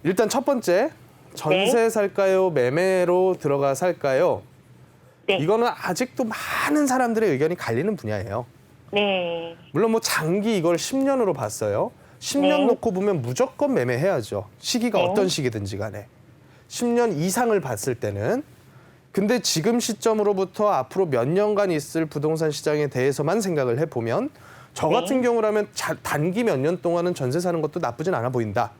일단 첫 번째, 전세 살까요? 매매로 들어가 살까요? 네. 이거는 아직도 많은 사람들의 의견이 갈리는 분야예요. 네. 물론 뭐 장기 이걸 10년으로 봤어요. 10년 네. 놓고 보면 무조건 매매해야죠. 시기가 네. 어떤 시기든지 간에. 10년 이상을 봤을 때는. 근데 지금 시점으로부터 앞으로 몇 년간 있을 부동산 시장에 대해서만 생각을 해보면 저 네. 같은 경우라면 단기 몇 년 동안은 전세 사는 것도 나쁘진 않아 보인다.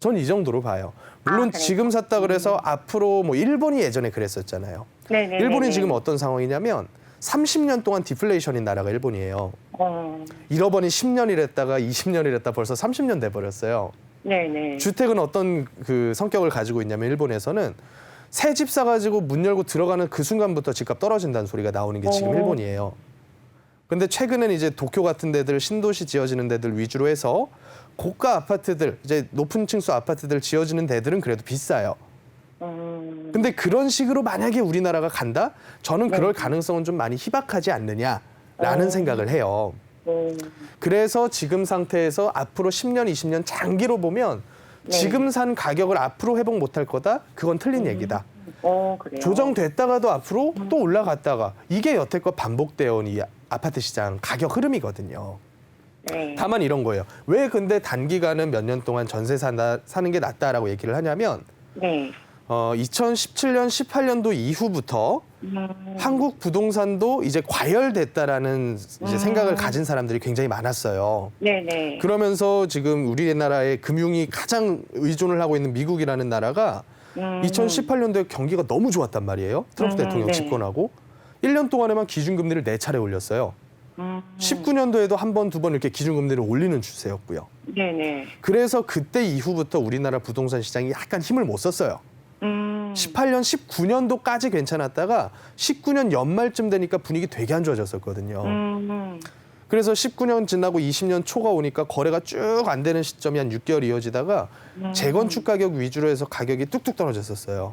전 이 정도로 봐요. 물론 그래요? 지금 샀다 그래서 앞으로 뭐 일본이 예전에 그랬었잖아요. 네네. 일본이 지금 어떤 상황이냐면 30년 동안 디플레이션인 나라가 일본이에요. 1억 원이 10년이랬다가 20년이랬다 벌써 30년 돼버렸어요. 네네. 주택은 어떤 그 성격을 가지고 있냐면 일본에서는 새 집 사가지고 문 열고 들어가는 그 순간부터 집값 떨어진다는 소리가 나오는 게 지금 일본이에요. 근데 최근엔 이제 도쿄 같은 데들 신도시 지어지는 데들 위주로 해서 고가 아파트들 이제 높은 층수 아파트들 지어지는 데들은 그래도 비싸요. 근데 그런 식으로 만약에 우리나라가 간다? 저는 그럴 가능성은 좀 많이 희박하지 않느냐라는 생각을 해요. 그래서 지금 상태에서 앞으로 10년, 20년 장기로 보면 지금 산 가격을 앞으로 회복 못할 거다? 그건 틀린 얘기다. 그래요? 조정됐다가도 앞으로 또 올라갔다가 이게 여태껏 반복되어 온 이 아파트 시장 가격 흐름이거든요. 네. 다만 이런 거예요. 왜 근데 단기간은 몇 년 동안 전세 사는 게 낫다라고 얘기를 하냐면 네. 2017년, 18년도 이후부터 한국 부동산도 이제 과열됐다라는 이제 생각을 가진 사람들이 굉장히 많았어요. 네네. 그러면서 지금 우리나라의 금융이 가장 의존을 하고 있는 미국이라는 나라가 2018년도에 경기가 너무 좋았단 말이에요. 트럼프 대통령 네. 집권하고 1년 동안에만 기준금리를 4차례 올렸어요. 19년도에도 한 번, 두 번 이렇게 기준금리를 올리는 추세였고요. 네네. 그래서 그때 이후부터 우리나라 부동산 시장이 약간 힘을 못 썼어요. 18년, 19년도까지 괜찮았다가 19년 연말쯤 되니까 분위기 되게 안 좋아졌었거든요. 그래서 19년 지나고 20년 초가 오니까 거래가 쭉 안 되는 시점이 한 6개월 이어지다가 재건축 가격 위주로 해서 가격이 뚝뚝 떨어졌었어요.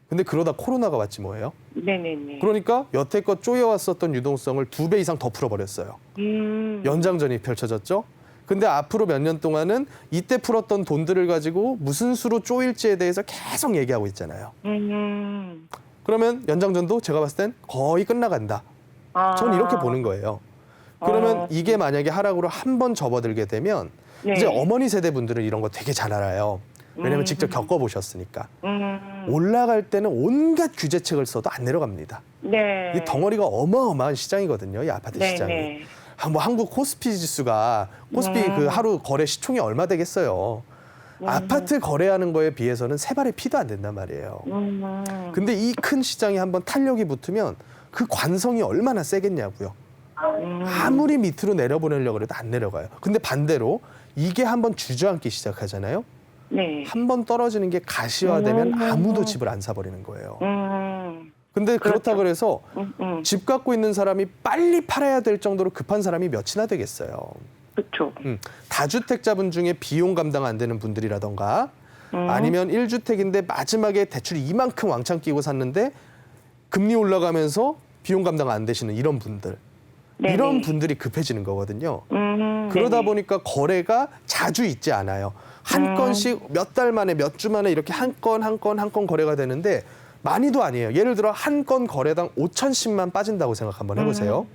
근데 그러다 코로나가 왔지 뭐예요. 네네네. 그러니까 여태껏 쪼여왔었던 유동성을 2배 이상 더 풀어버렸어요. 연장전이 펼쳐졌죠. 근데 앞으로 몇 년 동안은 이때 풀었던 돈들을 가지고 무슨 수로 쪼일지에 대해서 계속 얘기하고 있잖아요. 그러면 연장전도 제가 봤을 땐 거의 끝나간다. 전 이렇게 보는 거예요. 그러면 이게 만약에 하락으로 한 번 접어들게 되면 네. 이제 어머니 세대 분들은 이런 거 되게 잘 알아요. 왜냐면 직접 겪어보셨으니까. 올라갈 때는 온갖 규제책을 써도 안 내려갑니다. 네. 이 덩어리가 어마어마한 시장이거든요. 이 아파트 네네. 시장이. 뭐 한국 코스피 지수가 코스피 그 하루 거래 시총이 얼마 되겠어요. 아파트 거래하는 거에 비해서는 세 발의 피도 안 된단 말이에요. 근데 이 큰 시장이 한번 탄력이 붙으면 그 관성이 얼마나 세겠냐고요. 아무리 밑으로 내려보내려고 해도 안 내려가요. 근데 반대로 이게 한번 주저앉기 시작하잖아요. 네. 한 번 떨어지는 게 가시화되면 아무도 집을 안 사버리는 거예요. 근데 그렇다 그래서 집 갖고 있는 사람이 빨리 팔아야 될 정도로 급한 사람이 몇이나 되겠어요. 그렇죠. 다주택자분 중에 비용 감당 안 되는 분들이라던가 아니면 1주택인데 마지막에 대출 이만큼 왕창 끼고 샀는데 금리 올라가면서 비용 감당 안 되시는 이런 분들. 네네. 이런 분들이 급해지는 거거든요. 그러다 네네. 보니까 거래가 자주 있지 않아요. 한 건씩 몇 달 만에 몇 주 만에 이렇게 한 건 거래가 되는데 많이도 아니에요. 예를 들어 한 건 거래당 5천씩만 빠진다고 생각 한번 해보세요.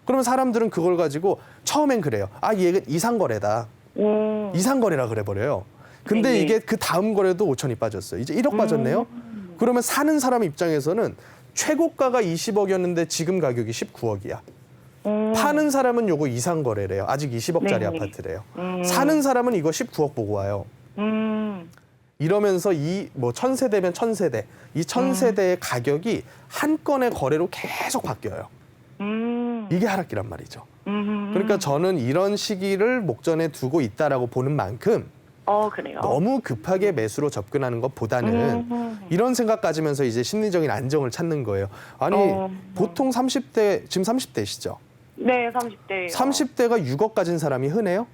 그러면 사람들은 그걸 가지고 처음엔 그래요. 아, 얘가 이상거래다. 이상거래라 그래버려요. 근데 네네. 이게 그 다음 거래도 5천이 빠졌어요. 이제 1억 빠졌네요. 그러면 사는 사람 입장에서는 최고가가 20억이었는데 지금 가격이 19억이야. 파는 사람은 요거 이상거래래요. 아직 20억짜리 네네. 아파트래요. 사는 사람은 이거 19억 보고 와요. 이러면서 이 뭐 1000세대면 1000세대, 이 1000세대의 가격이 한 건의 거래로 계속 바뀌어요. 이게 하락기란 말이죠. 그러니까 저는 이런 시기를 목전에 두고 있다라고 보는 만큼 그래요. 너무 급하게 매수로 접근하는 것보다는 이런 생각 가지면서 이제 심리적인 안정을 찾는 거예요. 아니 보통 30대, 지금 30대시죠? 네, 30대예요. 30대가 6억 가진 사람이 흔해요?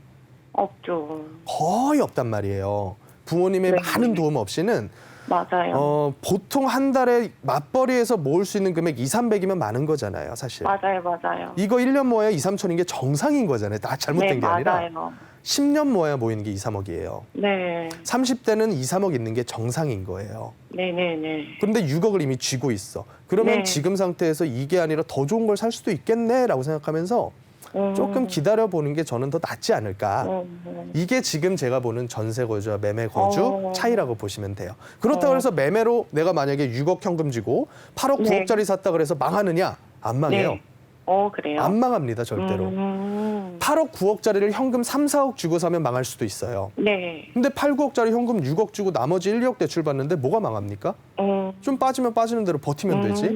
없죠. 거의 없단 말이에요. 부모님의 네. 많은 도움 없이는 맞아요. 보통 한 달에 맞벌이에서 모을 수 있는 금액 2, 300이면 많은 거잖아요, 사실. 맞아요. 이거 1년 모아야 2, 3천인 게 정상인 거잖아요. 다 잘못된 네, 게 아니라. 맞아요. 10년 모아야 모이는 게 2, 3억이에요. 네. 30대는 2, 3억 있는 게 정상인 거예요. 네네네. 그런데 6억을 이미 쥐고 있어. 그러면 네. 지금 상태에서 이게 아니라 더 좋은 걸 살 수도 있겠네라고 생각하면서 조금 기다려보는 게 저는 더 낫지 않을까. 이게 지금 제가 보는 전세 거주와 매매 거주 차이라고 보시면 돼요. 그렇다고 해서 매매로 내가 만약에 6억 현금 쥐고 8억, 네. 9억짜리 샀다 그래서 망하느냐? 안 망해요. 네. 그래요? 안 망합니다, 절대로. 8억, 9억짜리를 현금 3, 4억 주고 사면 망할 수도 있어요. 네. 근데 8, 9억짜리 현금 6억 주고 나머지 1, 2억 대출 받는데 뭐가 망합니까? 좀 빠지면 빠지는 대로 버티면 되지.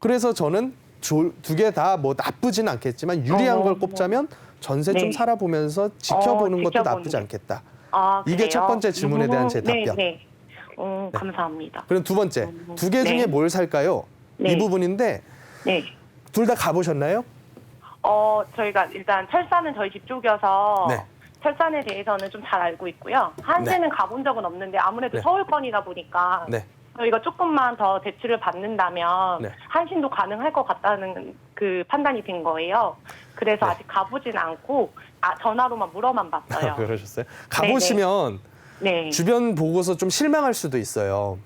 그래서 저는 두 개 다 뭐 나쁘진 않겠지만 유리한 걸 꼽자면 전세 좀 네. 살아보면서 지켜보는 것도 지켜보는 나쁘지 게. 않겠다. 그래요? 이게 첫 번째 질문에 대한 제 답변. 네. 감사합니다. 그럼 두 번째, 두 개 중에 네. 뭘 살까요? 네. 이 부분인데 네. 둘 다 가보셨나요? 저희가 일단 철사는 저희 집 쪽이어서 네. 철산에 대해서는 좀 잘 알고 있고요. 한시는 가본 적은 없는데 아무래도 네. 서울권이다 보니까 네. 저희가 조금만 더 대출을 받는다면 네. 한신도 가능할 것 같다는 그 판단이 된 거예요. 그래서 네. 아직 가보진 않고 전화로만 물어만 봤어요. 그러셨어요? 가보시면 네. 주변 보고서 좀 실망할 수도 있어요.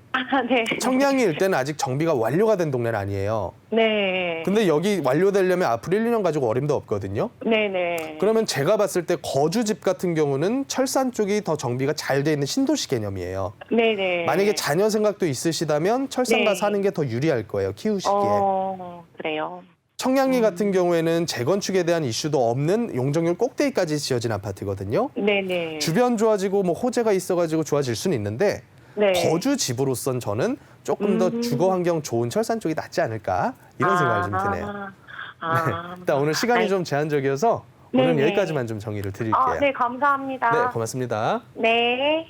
네. 청량리 일대는 아직 정비가 완료가 된 동네는 아니에요. 네. 근데 여기 완료되려면 앞으로 1, 2년 가지고 어림도 없거든요. 네네. 그러면 제가 봤을 때 거주집 같은 경우는 철산 쪽이 더 정비가 잘 돼 있는 신도시 개념이에요. 네네. 만약에 자녀 생각도 있으시다면 철산 네. 가서 사는 게 더 유리할 거예요. 키우시기에. 그래요. 청량리 같은 경우에는 재건축에 대한 이슈도 없는 용적률 꼭대기까지 지어진 아파트거든요. 네네. 주변 좋아지고 뭐 호재가 있어가지고 좋아질 수는 있는데 네. 거주집으로선 저는 조금 더 주거 환경 좋은 철산 쪽이 낫지 않을까 이런 생각이 좀 드네요. 네. 일단 오늘 시간이 좀 제한적이어서 오늘 네네. 여기까지만 좀 정의를 드릴게요. 네, 감사합니다. 네, 고맙습니다. 네.